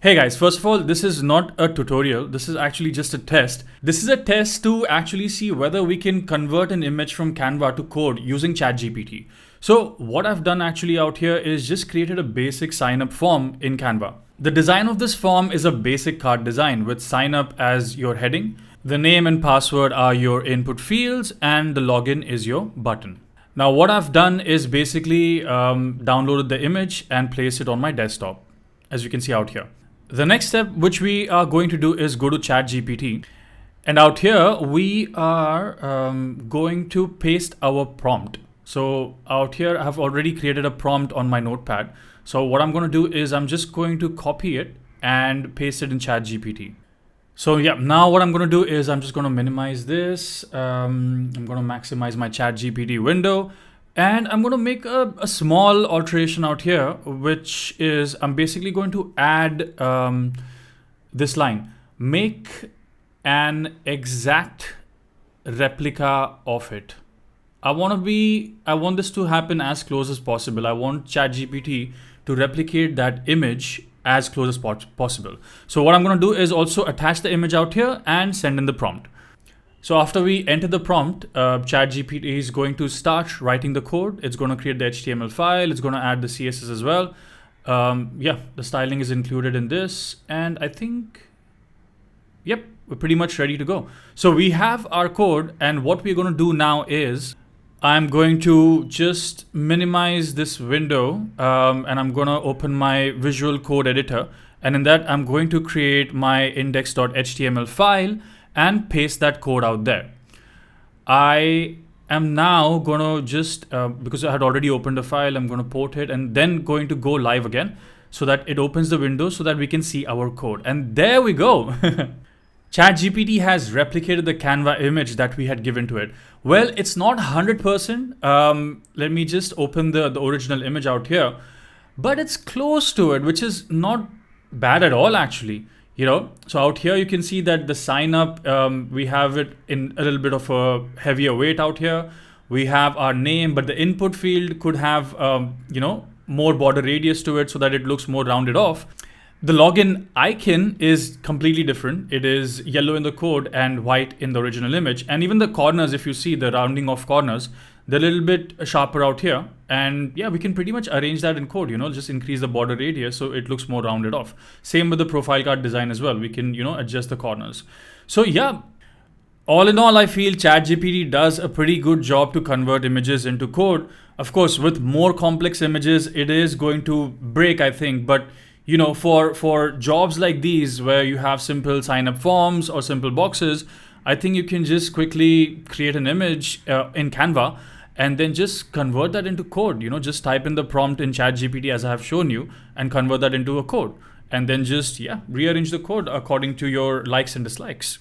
Hey guys, first of all, this is not a tutorial. This is actually just a test. This is a test to actually see whether we can convert an image from Canva to code using ChatGPT. So what I've done actually out here is just created a basic sign up form in Canva. The design of this form is a basic card design with sign up as your heading. The name and password are your input fields and the login is your button. Now what I've done is basically downloaded the image and placed it on my desktop, as you can see out here. The next step which we are going to do is go to ChatGPT, and out here we are going to paste our prompt. So out here I have already created a prompt on my notepad. So what I'm going to do is I'm just going to copy it and paste it in ChatGPT. So yeah, now what I'm going to do is I'm just going to minimize this. I'm going to maximize my ChatGPT window. And I'm going to make a small alteration out here, which is I'm basically going to add this line, make an exact replica of it. I want this to happen as close as possible. I want ChatGPT to replicate that image as close as possible. So what I'm going to do is also attach the image out here and send in the prompt. So after we enter the prompt, ChatGPT is going to start writing the code. It's going to create the HTML file. It's going to add the CSS as well. Yeah, the styling is included in this. And I think, yep, we're pretty much ready to go. So we have our code. And what we're going to do now is I'm going to just minimize this window and I'm going to open my Visual Code Editor. And in that, I'm going to create my index.html file and paste that code out there. I am now gonna just, because I had already opened the file, I'm gonna port it and then going to go live again so that it opens the window so that we can see our code. And there we go. ChatGPT has replicated the Canva image that we had given to it. Well, it's not 100%. Let me just open the original image out here, but it's close to it, which is not bad at all actually. So out here you can see that the sign up, we have it in a little bit of a heavier weight out here. We have our name, but the input field could have, more border radius to it so that it looks more rounded off. The login icon is completely different. It is yellow in the code and white in the original image. And even the corners, if you see the rounding of corners, they're a little bit sharper out here. And yeah, we can pretty much arrange that in code, just increase the border radius so it looks more rounded off. Same with the profile card design as well. We can, adjust the corners. So yeah, all in all, I feel ChatGPT does a pretty good job to convert images into code. Of course, with more complex images, it is going to break, I think. But for jobs like these where you have simple sign up forms or simple boxes, I think you can just quickly create an image in Canva and then just convert that into code. Just type in the prompt in ChatGPT as I have shown you and convert that into a code. And then just, rearrange the code according to your likes and dislikes.